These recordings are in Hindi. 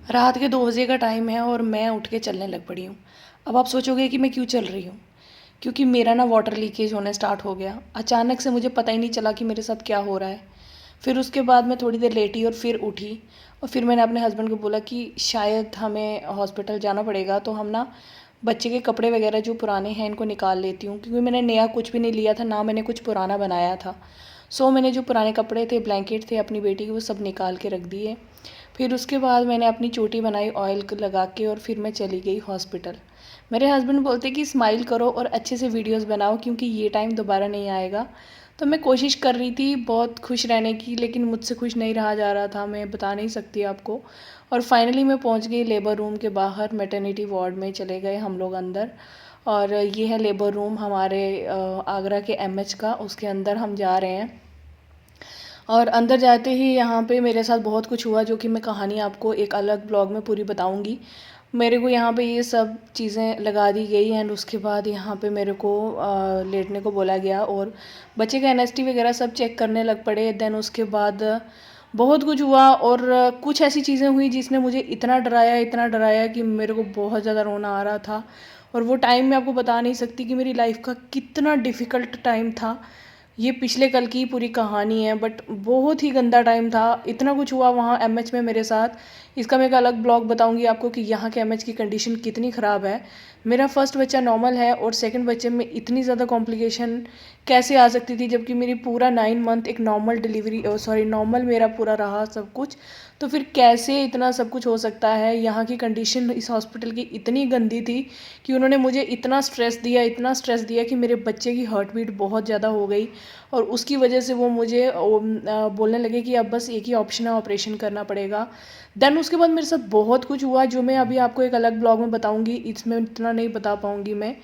रात के 2 बजे का टाइम है और मैं उठ के चलने लग पड़ी हूँ। अब आप सोचोगे कि मैं क्यों चल रही हूँ? क्योंकि मेरा ना वाटर लीकेज होना स्टार्ट हो गया। अचानक से मुझे पता ही नहीं चला कि मेरे साथ क्या हो रहा है। फिर उसके बाद मैं थोड़ी देर लेटी और फिर उठी और फिर मैंने अपने हस्बैंड को बोला कि शायद हमें हॉस्पिटल जाना पड़ेगा, तो हम ना बच्चे के कपड़े वगैरह जो पुराने हैं इनको निकाल लेती हूँ, क्योंकि मैंने नया कुछ भी नहीं लिया था, ना मैंने कुछ पुराना बनाया था। सो मैंने जो पुराने कपड़े थे, ब्लैंकेट थे अपनी बेटी के, वो सब निकाल के रख दिए। फिर उसके बाद मैंने अपनी चोटी बनाई ऑयल लगा के और फिर मैं चली गई हॉस्पिटल। मेरे हस्बैंड बोलते कि स्माइल करो और अच्छे से वीडियोस बनाओ, क्योंकि ये टाइम दोबारा नहीं आएगा। तो मैं कोशिश कर रही थी बहुत खुश रहने की, लेकिन मुझसे खुश नहीं रहा जा रहा था, मैं बता नहीं सकती आपको। और फाइनली मैं पहुंच गई लेबर रूम के बाहर, मैटरनिटी वार्ड में चले गए हम लोग अंदर। और ये है लेबर रूम हमारे आगरा के एमएच का, उसके अंदर हम जा रहे हैं। और अंदर जाते ही यहाँ पे मेरे साथ बहुत कुछ हुआ, जो कि मैं कहानी आपको एक अलग ब्लॉग में पूरी बताऊँगी। मेरे को यहाँ पे ये सब चीज़ें लगा दी गई एंड उसके बाद यहाँ पे मेरे को लेटने को बोला गया और बच्चे का एनएसटी वगैरह सब चेक करने लग पड़े। देन उसके बाद बहुत कुछ हुआ और कुछ ऐसी चीज़ें हुई जिसने मुझे इतना डराया कि मेरे को बहुत ज़्यादा रोना आ रहा था। और वो टाइम मैं आपको बता नहीं सकती कि मेरी लाइफ का कितना डिफ़िकल्ट टाइम था। ये पिछले कल की पूरी कहानी है, बट बहुत ही गंदा टाइम था। इतना कुछ हुआ वहाँ एमएच में मेरे साथ। इसका मैं एक अलग ब्लॉग बताऊंगी आपको कि यहाँ के एमएच की कंडीशन कितनी ख़राब है। मेरा फर्स्ट बच्चा नॉर्मल है और सेकंड बच्चे में इतनी ज़्यादा कॉम्प्लिकेशन कैसे आ सकती थी, जबकि मेरी पूरा 9 मंथ एक नॉर्मल डिलीवरी, सॉरी नॉर्मल मेरा पूरा रहा सब कुछ। तो फिर कैसे इतना सब कुछ हो सकता है? यहाँ की कंडीशन इस हॉस्पिटल की इतनी गंदी थी कि उन्होंने मुझे इतना स्ट्रेस दिया कि मेरे बच्चे की हार्ट बीट बहुत ज़्यादा हो गई। और उसकी वजह से वो मुझे बोलने लगे कि अब बस एक ही ऑप्शन है, ऑपरेशन करना पड़ेगा। देन उसके बाद मेरे साथ बहुत कुछ हुआ जो मैं अभी आपको एक अलग ब्लॉग में बताऊंगी, इसमें इतना नहीं बता पाऊंगी मैं।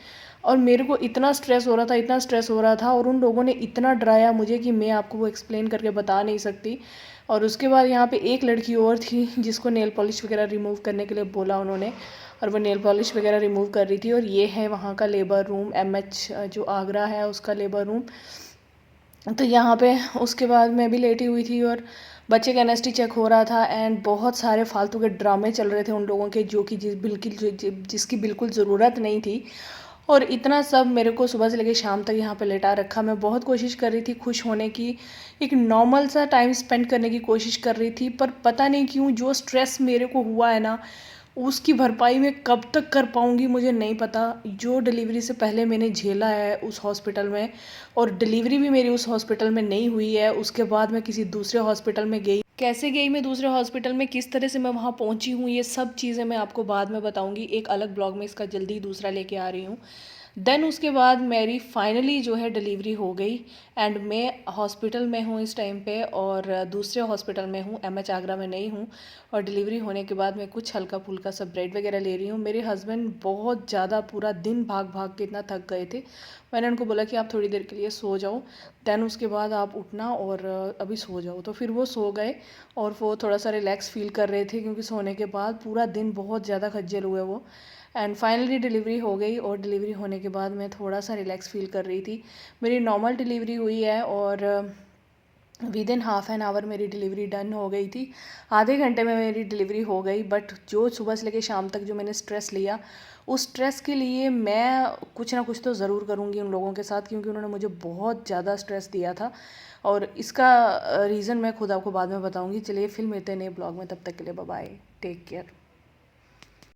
और मेरे को इतना स्ट्रेस हो रहा था और उन लोगों ने इतना डराया मुझे कि मैं आपको वो एक्सप्लेन करके बता नहीं सकती। और उसके बाद यहाँ पे एक लड़की और थी जिसको नेल पॉलिश वगैरह रिमूव करने के लिए बोला उन्होंने, और वो नेल पॉलिश वगैरह रिमूव कर रही थी। और ये है वहाँ का लेबर रूम, एमएच जो आगरा है उसका लेबर रूम। तो यहाँ पे उसके बाद मैं भी लेटी हुई थी और बच्चे का एनएसटी चेक हो रहा था एंड बहुत सारे फालतू के ड्रामे चल रहे थे उन लोगों के, जो कि जिसकी बिल्कुल ज़रूरत नहीं थी। और इतना सब मेरे को सुबह से लेकर शाम तक यहाँ पे लेटा रखा। मैं बहुत कोशिश कर रही थी खुश होने की, एक नॉर्मल सा टाइम स्पेंड करने की कोशिश कर रही थी, पर पता नहीं क्यों जो स्ट्रेस मेरे को हुआ है ना, उसकी भरपाई मैं कब तक कर पाऊँगी मुझे नहीं पता। जो डिलीवरी से पहले मैंने झेला है उस हॉस्पिटल में, और डिलीवरी भी मेरी उस हॉस्पिटल में नहीं हुई है, उसके बाद मैं किसी दूसरे हॉस्पिटल में गई, कैसे गई मैं दूसरे हॉस्पिटल में, किस तरह से मैं वहाँ पहुँची हूँ, ये सब चीज़ें मैं आपको बाद में बताऊँगी एक अलग ब्लॉग में। इसका जल्दी ही दूसरा लेके आ रही हूँ। देन उसके बाद मेरी फाइनली जो है डिलीवरी हो गई एंड मैं हॉस्पिटल में हूँ इस टाइम पे, और दूसरे हॉस्पिटल में हूँ, एमएच आगरा में नहीं हूँ। और डिलीवरी होने के बाद मैं कुछ हल्का फुल्का सब ब्रेड वगैरह ले रही हूँ। मेरे हस्बैंड बहुत ज़्यादा पूरा दिन भाग भाग के इतना थक गए थे, मैंने उनको बोला कि आप थोड़ी देर के लिए सो जाओ, देन उसके बाद आप उठना और अभी सो जाओ। तो फिर वो सो गए और वो थोड़ा सा रिलैक्स फील कर रहे थे, क्योंकि सोने के बाद पूरा दिन बहुत ज़्यादा खज्जल हुए वो। एंड फाइनली डिलीवरी हो गई और डिलीवरी होने के बाद मैं थोड़ा सा रिलैक्स फील कर रही थी। मेरी नॉर्मल डिलीवरी हुई है और with in half an hour मेरी डिलीवरी डन हो गई थी। आधे घंटे में मेरी डिलीवरी हो गई, बट जो सुबह से लेकर शाम तक जो मैंने स्ट्रेस लिया, उस स्ट्रेस के लिए मैं कुछ ना कुछ तो ज़रूर करूँगी उन लोगों के साथ, क्योंकि उन्होंने मुझे बहुत ज़्यादा स्ट्रेस दिया था। और इसका रीज़न मैं खुद आपको बाद में बताऊँगी। चलिए फिर मिलते हैं नए ब्लॉग में, तब तक के लिए बाय बाय, टेक केयर।